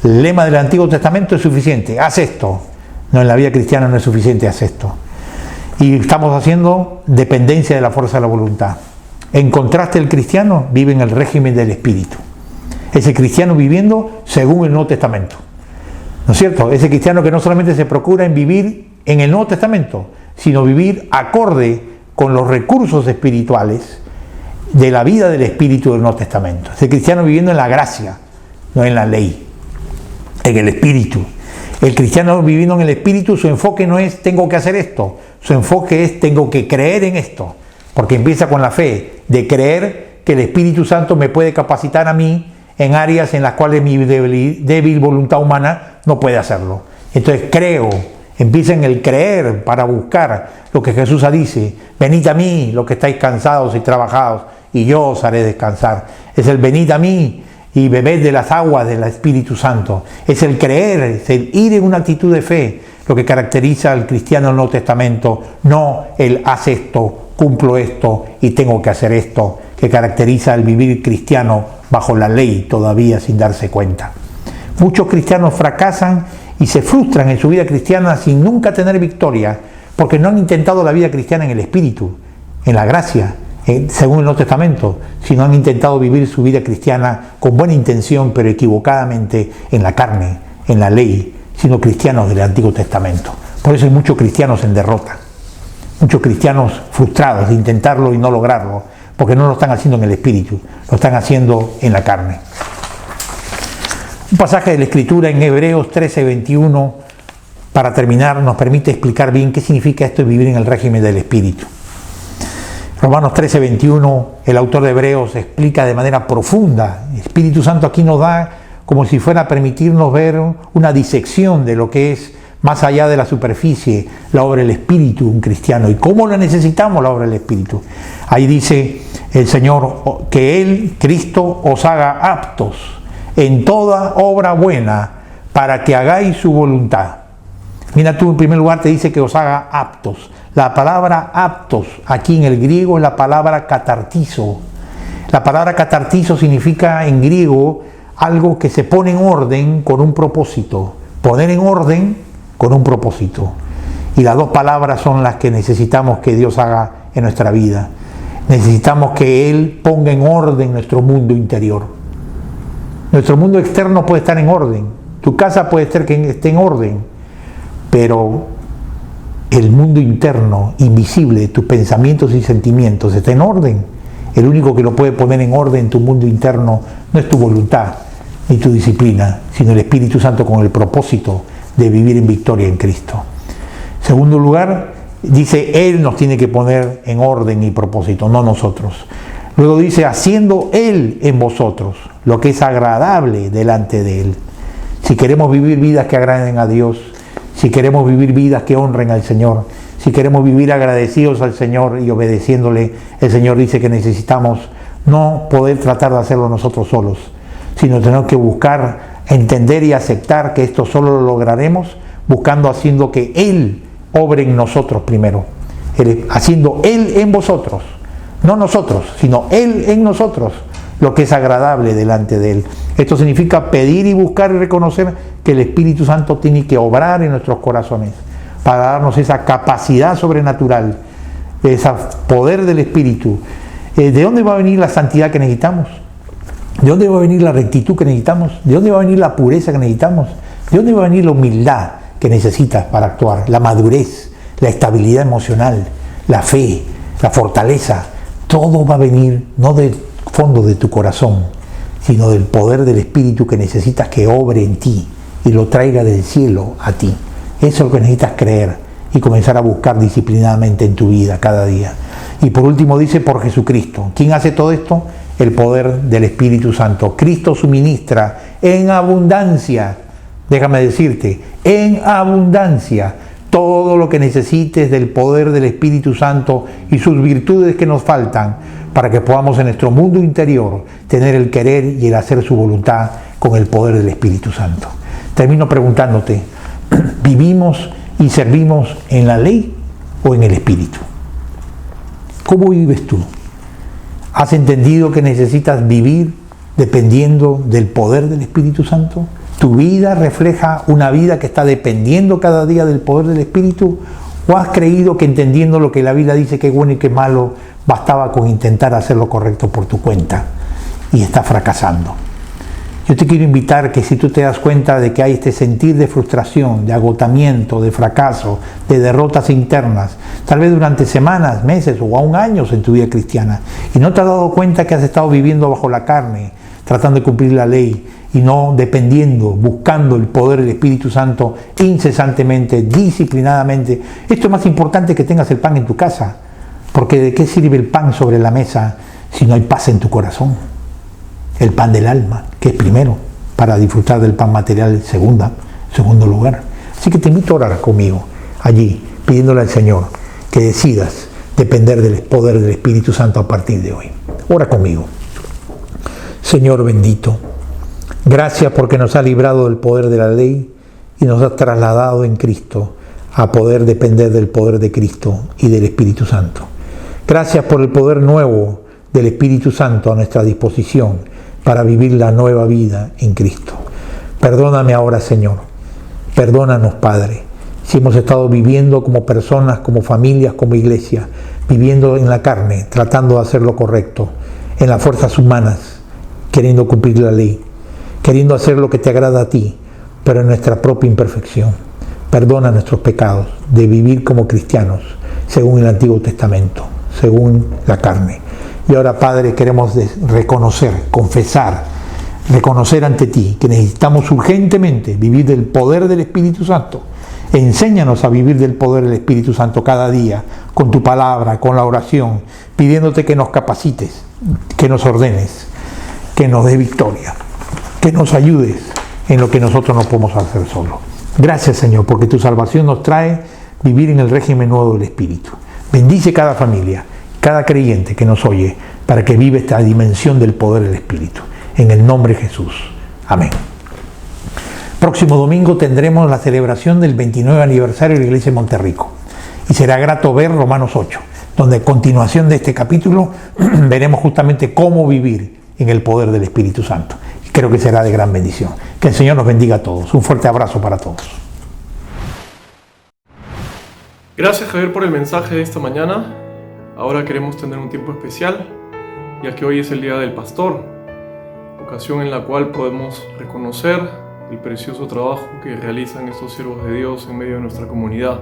el lema del Antiguo Testamento es suficiente, haz esto. No, en la vida cristiana no es suficiente, haz esto. Y estamos haciendo dependencia de la fuerza de la voluntad. En contraste, el cristiano vive en el régimen del Espíritu. Ese cristiano viviendo según el Nuevo Testamento. ¿No es cierto? Ese cristiano que no solamente se procura en vivir en el Nuevo Testamento, sino vivir acorde con los recursos espirituales de la vida del Espíritu del Nuevo Testamento. Ese cristiano viviendo en la gracia, no en la ley, en el Espíritu. El cristiano viviendo en el Espíritu, su enfoque no es tengo que hacer esto, su enfoque es tengo que creer en esto, porque empieza con la fe de creer que el Espíritu Santo me puede capacitar a mí en áreas en las cuales mi débil voluntad humana no puede hacerlo. Entonces creo, empieza en el creer para buscar lo que Jesús dice, venid a mí los que estáis cansados y trabajados y yo os haré descansar. Es el venid a mí y bebed de las aguas del Espíritu Santo. Es el creer, es el ir en una actitud de fe, lo que caracteriza al cristiano del Nuevo Testamento, no el haz esto, cumplo esto y tengo que hacer esto, que caracteriza al vivir cristiano bajo la ley todavía sin darse cuenta. Muchos cristianos fracasan y se frustran en su vida cristiana sin nunca tener victoria, porque no han intentado la vida cristiana en el Espíritu, en la gracia, según el Nuevo Testamento, sino han intentado vivir su vida cristiana con buena intención, pero equivocadamente en la carne, en la ley, sino cristianos del Antiguo Testamento. Por eso hay muchos cristianos en derrota, muchos cristianos frustrados de intentarlo y no lograrlo, porque no lo están haciendo en el Espíritu, lo están haciendo en la carne. Un pasaje de la Escritura en Hebreos 13:21, para terminar, nos permite explicar bien qué significa esto de vivir en el régimen del Espíritu. Romanos 13:21, el autor de Hebreos explica de manera profunda. El Espíritu Santo aquí nos da como si fuera a permitirnos ver una disección de lo que es más allá de la superficie, la obra del Espíritu, un cristiano, y cómo la necesitamos, la obra del Espíritu. Ahí dice el Señor que Él, Cristo, os haga aptos en toda obra buena para que hagáis su voluntad. Mira tú, en primer lugar te dice que os haga aptos. La palabra aptos aquí en el griego es la palabra catartizo. La palabra catartizo significa en griego algo que se pone en orden con un propósito. Poner en orden con un propósito. Y las dos palabras son las que necesitamos que Dios haga en nuestra vida. Necesitamos que Él ponga en orden nuestro mundo interior. Nuestro mundo externo puede estar en orden. Tu casa puede ser que esté en orden. Pero el mundo interno, invisible, de tus pensamientos y sentimientos, está en orden. El único que lo puede poner en orden en tu mundo interno no es tu voluntad ni tu disciplina, sino el Espíritu Santo con el propósito de vivir en victoria en Cristo. En segundo lugar, dice, Él nos tiene que poner en orden y propósito, no nosotros. Luego dice, haciendo Él en vosotros lo que es agradable delante de Él. Si queremos vivir vidas que agraden a Dios, si queremos vivir vidas que honren al Señor, si queremos vivir agradecidos al Señor y obedeciéndole, el Señor dice que necesitamos no poder tratar de hacerlo nosotros solos, sino tener que buscar, entender y aceptar que esto solo lo lograremos haciendo que Él obre en nosotros primero, haciendo Él en vosotros, no nosotros, sino Él en nosotros, lo que es agradable delante de Él. Esto significa pedir y buscar y reconocer que el Espíritu Santo tiene que obrar en nuestros corazones para darnos esa capacidad sobrenatural, ese poder del Espíritu. ¿De dónde va a venir la santidad que necesitamos? ¿De dónde va a venir la rectitud que necesitamos? ¿De dónde va a venir la pureza que necesitamos? ¿De dónde va a venir la humildad que necesitas para actuar? La madurez, la estabilidad emocional, la fe, la fortaleza. Todo va a venir no del fondo de tu corazón, sino del poder del Espíritu que necesitas que obre en ti y lo traiga del cielo a ti. Eso es lo que necesitas creer y comenzar a buscar disciplinadamente en tu vida cada día. Y por último dice, por Jesucristo. ¿Quién hace todo esto? El poder del Espíritu Santo. Cristo suministra en abundancia, déjame decirte, en abundancia, todo lo que necesites del poder del Espíritu Santo y sus virtudes que nos faltan para que podamos en nuestro mundo interior tener el querer y el hacer su voluntad con el poder del Espíritu Santo. Termino preguntándote, ¿vivimos y servimos en la ley o en el Espíritu? ¿Cómo vives tú? ¿Has entendido que necesitas vivir dependiendo del poder del Espíritu Santo? ¿Tu vida refleja una vida que está dependiendo cada día del poder del Espíritu? ¿O has creído que entendiendo lo que la Biblia dice que es bueno y que es malo, bastaba con intentar hacer lo correcto por tu cuenta y estás fracasando? Yo te quiero invitar que si tú te das cuenta de que hay este sentir de frustración, de agotamiento, de fracaso, de derrotas internas, tal vez durante semanas, meses o aún años en tu vida cristiana, y no te has dado cuenta que has estado viviendo bajo la carne, tratando de cumplir la ley y no dependiendo, buscando el poder del Espíritu Santo incesantemente, disciplinadamente. Esto es más importante que tengas el pan en tu casa, porque ¿de qué sirve el pan sobre la mesa si no hay paz en tu corazón? El pan del alma, que es primero, para disfrutar del pan material en segundo lugar. Así que te invito a orar conmigo allí, pidiéndole al Señor que decidas depender del poder del Espíritu Santo a partir de hoy. Ora conmigo. Señor bendito, gracias porque nos ha librado del poder de la ley y nos ha trasladado en Cristo a poder depender del poder de Cristo y del Espíritu Santo. Gracias por el poder nuevo del Espíritu Santo a nuestra disposición para vivir la nueva vida en Cristo. Perdóname ahora, Señor. Perdónanos, Padre, si hemos estado viviendo como personas, como familias, como iglesia, viviendo en la carne, tratando de hacer lo correcto, en las fuerzas humanas, queriendo cumplir la ley, queriendo hacer lo que te agrada a ti, pero en nuestra propia imperfección. Perdona nuestros pecados de vivir como cristianos, según el Antiguo Testamento, según la carne. Y ahora, Padre, queremos reconocer, confesar, reconocer ante ti que necesitamos urgentemente vivir del poder del Espíritu Santo Enséñanos a vivir del poder del Espíritu Santo cada día, con tu palabra, con la oración, pidiéndote que nos capacites, que nos ordenes, que nos des victoria, que nos ayudes en lo que nosotros no podemos hacer solos. Gracias, Señor, porque tu salvación nos trae vivir en el régimen nuevo del Espíritu. Bendice cada familia, cada creyente que nos oye, para que viva esta dimensión del poder del Espíritu. En el nombre de Jesús. Amén. Próximo domingo tendremos la celebración del 29 aniversario de la Iglesia de Monterrico. Y será grato ver Romanos 8, donde a continuación de este capítulo veremos justamente cómo vivir en el poder del Espíritu Santo. Y creo que será de gran bendición. Que el Señor nos bendiga a todos. Un fuerte abrazo para todos. Gracias, Javier, por el mensaje de esta mañana. Ahora queremos tener un tiempo especial, ya que hoy es el Día del Pastor, ocasión en la cual podemos reconocer el precioso trabajo que realizan estos siervos de Dios en medio de nuestra comunidad.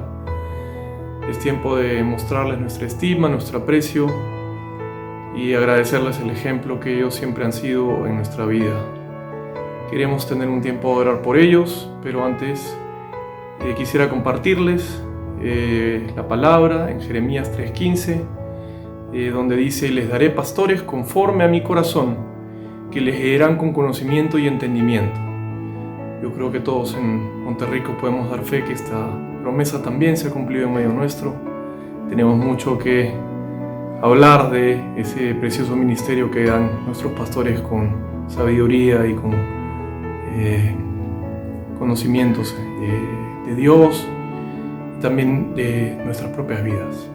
Es tiempo de mostrarles nuestra estima, nuestro aprecio y agradecerles el ejemplo que ellos siempre han sido en nuestra vida. Queremos tener un tiempo de orar por ellos, pero antes quisiera compartirles la palabra en Jeremías 3:15, donde dice: les daré pastores conforme a mi corazón, que les guiarán con conocimiento y entendimiento. Yo creo que todos en Monterrico podemos dar fe que esta promesa también se ha cumplido en medio nuestro. Tenemos mucho que hablar de ese precioso ministerio que dan nuestros pastores con sabiduría y con conocimientos de Dios y también de nuestras propias vidas.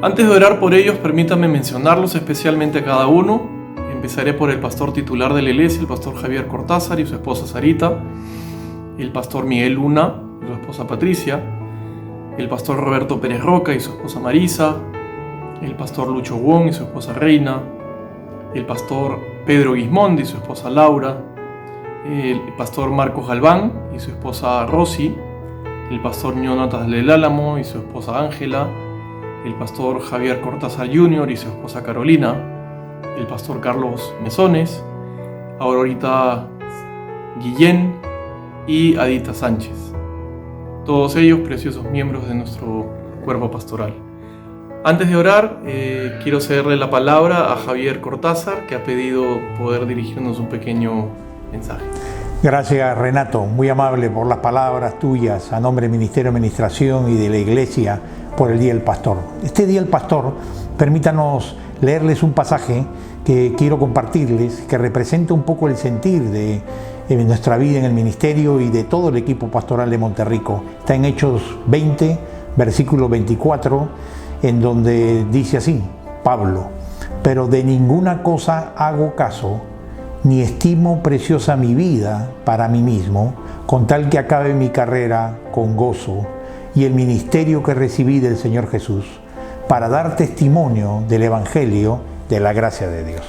Antes de orar por ellos, permítanme mencionarlos especialmente a cada uno. Empezaré por el pastor titular de la iglesia, el pastor Javier Cortázar y su esposa Sarita, el pastor Miguel Luna y su esposa Patricia, el pastor Roberto Pérez Roca y su esposa Marisa, el pastor Lucho Wong y su esposa Reina, el pastor Pedro Guismondi y su esposa Laura, el pastor Marcos Galván y su esposa Rosy, el pastor Ñonatas del Álamo y su esposa Ángela, el pastor Javier Cortázar Jr. y su esposa Carolina, el pastor Carlos Mesones, Aurorita Guillén y Adita Sánchez. Todos ellos preciosos miembros de nuestro cuerpo pastoral. Antes de orar, quiero cederle la palabra a Javier Cortázar, que ha pedido poder dirigirnos un pequeño mensaje. Gracias, Renato, muy amable por las palabras tuyas a nombre del Ministerio de Administración y de la Iglesia por el Día del Pastor. Este Día del Pastor, permítanos leerles un pasaje que quiero compartirles, que representa un poco el sentir de nuestra vida en el ministerio y de todo el equipo pastoral de Monterrico. Está en Hechos 20, versículo 24, en donde dice así: Pablo, pero de ninguna cosa hago caso, ni estimo preciosa mi vida para mí mismo, con tal que acabe mi carrera con gozo y el ministerio que recibí del Señor Jesús, para dar testimonio del Evangelio de la gracia de Dios.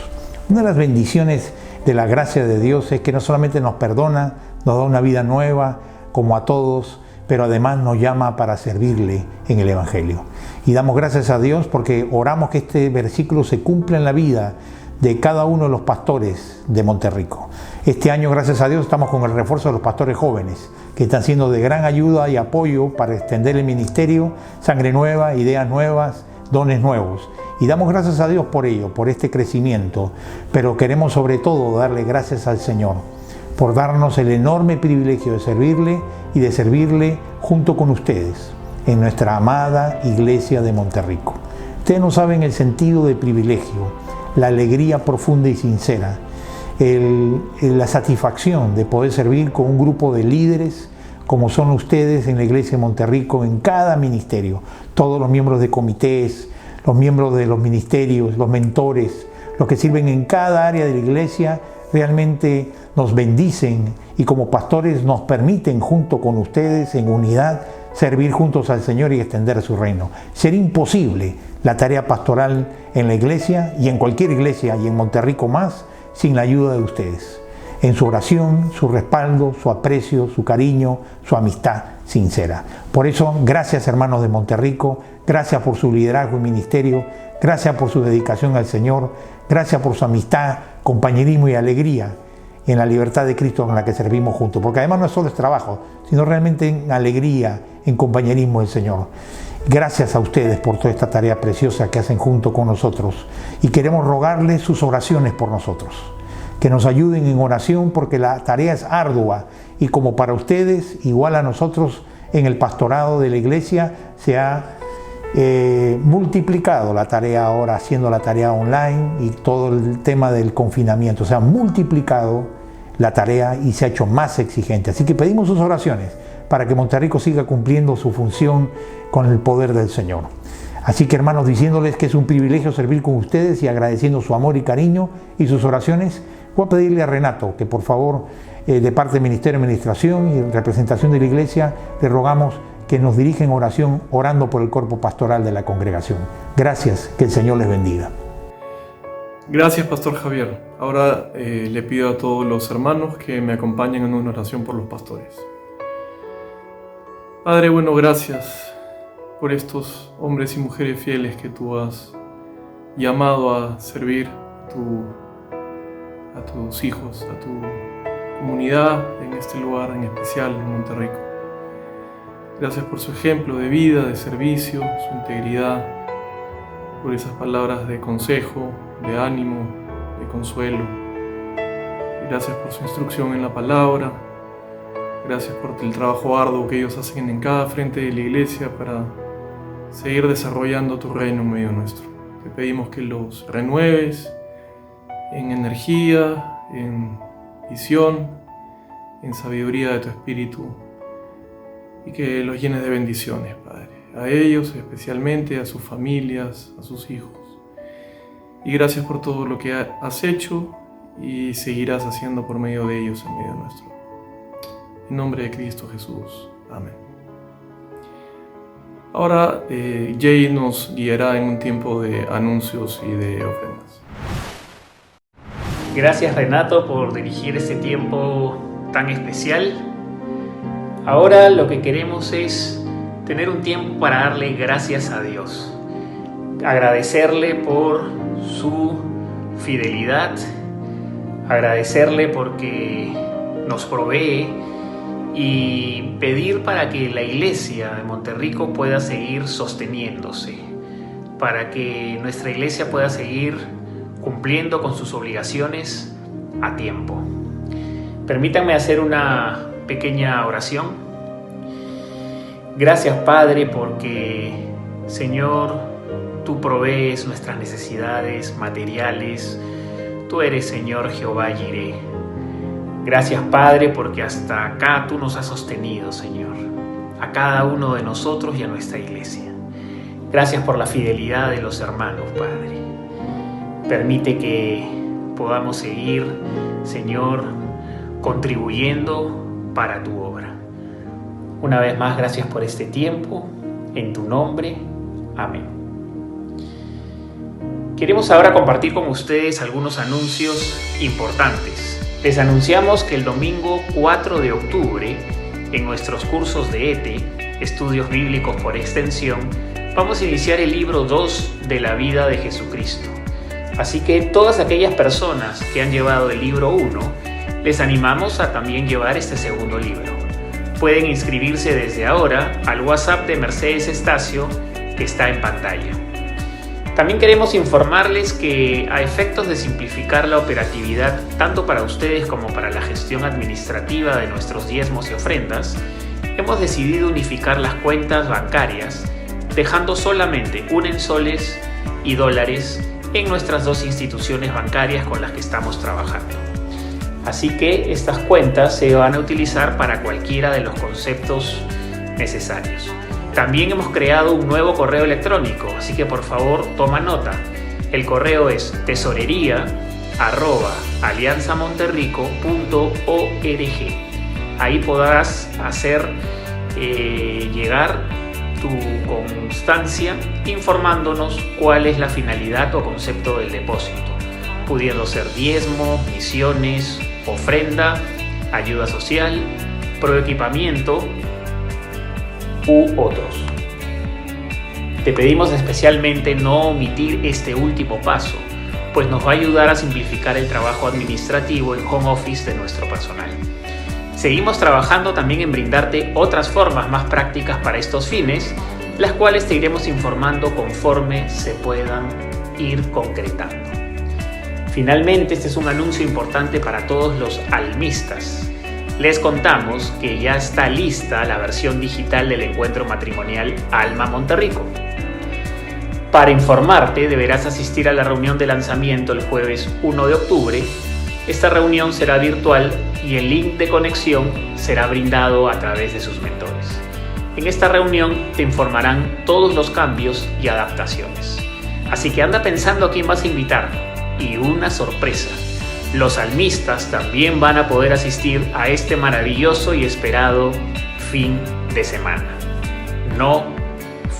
Una de las bendiciones de la gracia de Dios es que no solamente nos perdona, nos da una vida nueva como a todos, pero además nos llama para servirle en el Evangelio. Y damos gracias a Dios porque oramos que este versículo se cumpla en la vida de cada uno de los pastores de Monterrico. Este año, gracias a Dios, estamos con el refuerzo de los pastores jóvenes, que están siendo de gran ayuda y apoyo para extender el ministerio, sangre nueva, ideas nuevas, dones nuevos. Y damos gracias a Dios por ello, por este crecimiento, pero queremos sobre todo darle gracias al Señor por darnos el enorme privilegio de servirle y de servirle junto con ustedes en nuestra amada Iglesia de Monterrico. Ustedes no saben el sentido de privilegio, la alegría profunda y sincera, la satisfacción de poder servir con un grupo de líderes como son ustedes en la Iglesia de Monterrico, en cada ministerio, todos los miembros de comités, los miembros de los ministerios, los mentores, los que sirven en cada área de la iglesia, realmente nos bendicen y como pastores nos permiten junto con ustedes en unidad servir juntos al Señor y extender su reino. Sería imposible la tarea pastoral en la iglesia y en cualquier iglesia y en Monterrico más sin la ayuda de ustedes. En su oración, su respaldo, su aprecio, su cariño, su amistad sincera. Por eso, gracias hermanos de Monterrico, gracias por su liderazgo y ministerio, gracias por su dedicación al Señor, gracias por su amistad, compañerismo y alegría en la libertad de Cristo con la que servimos juntos. Porque además no es solo trabajo, sino realmente en alegría, en compañerismo del Señor. Gracias a ustedes por toda esta tarea preciosa que hacen junto con nosotros y queremos rogarles sus oraciones por nosotros, que nos ayuden en oración porque la tarea es ardua y como para ustedes, igual a nosotros en el pastorado de la iglesia se ha multiplicado la tarea ahora haciendo la tarea online y todo el tema del confinamiento, se ha multiplicado la tarea y se ha hecho más exigente. Así que pedimos sus oraciones para que Monterrico siga cumpliendo su función con el poder del Señor. Así que hermanos, diciéndoles que es un privilegio servir con ustedes y agradeciendo su amor y cariño y sus oraciones, voy a pedirle a Renato que por favor, de parte del Ministerio de Administración y representación de la Iglesia, le rogamos que nos dirija en oración, orando por el cuerpo pastoral de la congregación. Gracias, que el Señor les bendiga. Gracias, Pastor Javier. Ahora le pido a todos los hermanos que me acompañen en una oración por los pastores. Padre bueno, gracias por estos hombres y mujeres fieles que tú has llamado a servir a tus hijos, a tu comunidad en este lugar en especial, en Monterrico. Gracias por su ejemplo de vida, de servicio, su integridad, por esas palabras de consejo, de ánimo, de consuelo. Gracias por su instrucción en la palabra. Gracias por el trabajo arduo que ellos hacen en cada frente de la iglesia para seguir desarrollando tu reino en medio nuestro. Te pedimos que los renueves en energía, en visión, en sabiduría de tu espíritu y que los llenes de bendiciones, Padre. A ellos especialmente, a sus familias, a sus hijos. Y gracias por todo lo que has hecho y seguirás haciendo por medio de ellos en medio nuestro. En nombre de Cristo Jesús. Amén. Ahora Jay nos guiará en un tiempo de anuncios y de ofrendas. Gracias Renato por dirigir este tiempo tan especial. Ahora lo que queremos es tener un tiempo para darle gracias a Dios. Agradecerle por su fidelidad. Agradecerle porque nos provee y pedir para que la iglesia de Monterrico pueda seguir sosteniéndose, para que nuestra iglesia pueda seguir cumpliendo con sus obligaciones a tiempo. Permítanme hacer una pequeña oración. Gracias, Padre, porque, Señor, tú provees nuestras necesidades materiales. Tú eres, Señor, Jehová Jireh. Gracias, Padre, porque hasta acá tú nos has sostenido, Señor, a cada uno de nosotros y a nuestra iglesia. Gracias por la fidelidad de los hermanos, Padre. Permite que podamos seguir, Señor, contribuyendo para tu obra. Una vez más, gracias por este tiempo. En tu nombre, amén. Queremos ahora compartir con ustedes algunos anuncios importantes. Les anunciamos que el domingo 4 de octubre, en nuestros cursos de ETE, Estudios Bíblicos por Extensión, vamos a iniciar el libro 2 de la vida de Jesucristo. Así que todas aquellas personas que han llevado el libro 1, les animamos a también llevar este segundo libro. Pueden inscribirse desde ahora al WhatsApp de Mercedes Estacio que está en pantalla. También queremos informarles que a efectos de simplificar la operatividad tanto para ustedes como para la gestión administrativa de nuestros diezmos y ofrendas, hemos decidido unificar las cuentas bancarias, dejando solamente una en soles y dólares en nuestras dos instituciones bancarias con las que estamos trabajando. Así que estas cuentas se van a utilizar para cualquiera de los conceptos necesarios. También hemos creado un nuevo correo electrónico, así que por favor toma nota. El correo es tesorería@alianzamonterrico.org. Ahí podrás hacer llegar tu constancia informándonos cuál es la finalidad o concepto del depósito, pudiendo ser diezmo, misiones, ofrenda, ayuda social, proequipamiento u otros. Te pedimos especialmente no omitir este último paso, pues nos va a ayudar a simplificar el trabajo administrativo en home office de nuestro personal. Seguimos trabajando también en brindarte otras formas más prácticas para estos fines, las cuales te iremos informando conforme se puedan ir concretando. Finalmente, este es un anuncio importante para todos los almistas. Les contamos que ya está lista la versión digital del encuentro matrimonial Alma Monterrico. Para informarte, deberás asistir a la reunión de lanzamiento el jueves 1 de octubre. Esta reunión será virtual y el link de conexión será brindado a través de sus mentores. En esta reunión te informarán todos los cambios y adaptaciones. Así que anda pensando a quién vas a invitar. Y una sorpresa, los almistas también van a poder asistir a este maravilloso y esperado fin de semana. No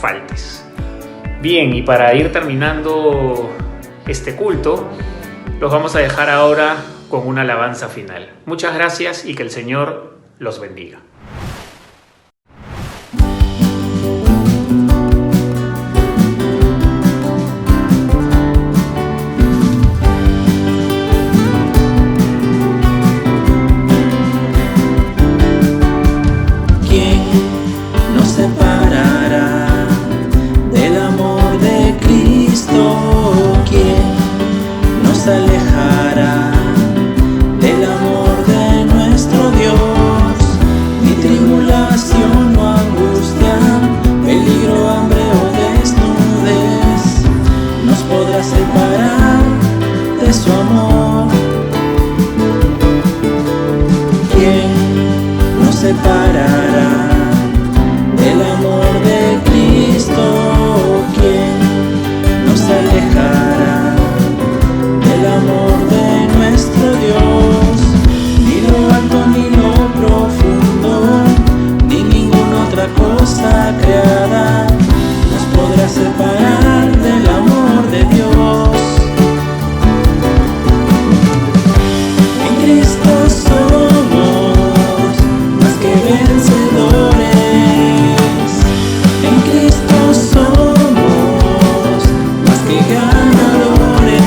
faltes. Bien, y para ir terminando este culto, los vamos a dejar ahora con una alabanza final. Muchas gracias y que el Señor los bendiga. ¿Quién nos separará del amor de Cristo? ¿Quién nos alejará del amor de nuestro Dios? Ni tribulación o angustia, peligro, hambre o desnudez nos podrá separar de su amor. ¿Quién nos separará del amor de Cristo? ¿Quién nos alejará del amor de nuestro Dios? Ni lo alto ni lo profundo, ni ninguna otra cosa creada nos podrá separar del amor de Dios. En Cristo somos más que vencedores. En Cristo somos más que ganadores.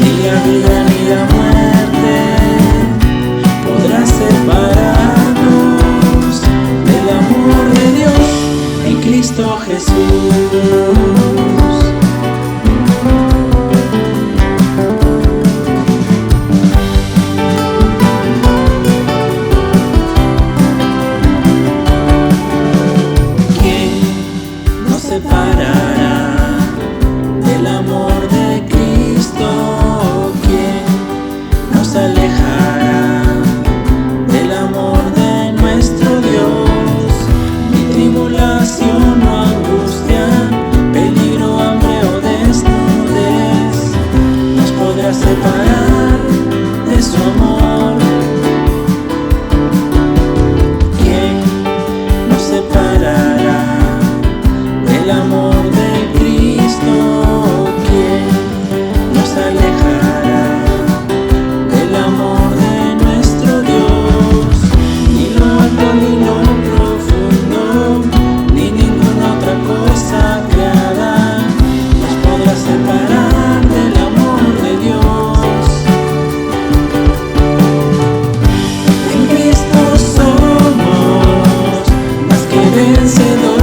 Ni la vida ni la muerte podrá separarnos del amor de Dios en Cristo Jesús. ¿Quién nos separará del amor de Cristo? ¿Quién nos alejará del amor de nuestro Dios? Ni tribulación o angustia, peligro, hambre o desnudez nos podrá separar de su amor. ¿Quién nos separará del amor de Cristo? ¿Quién nos alejará del amor de nuestro Dios? Ni lo alto ni lo profundo, ni ninguna otra cosa creada nos podrá separar del amor de Dios. En Cristo somos más que vencedores.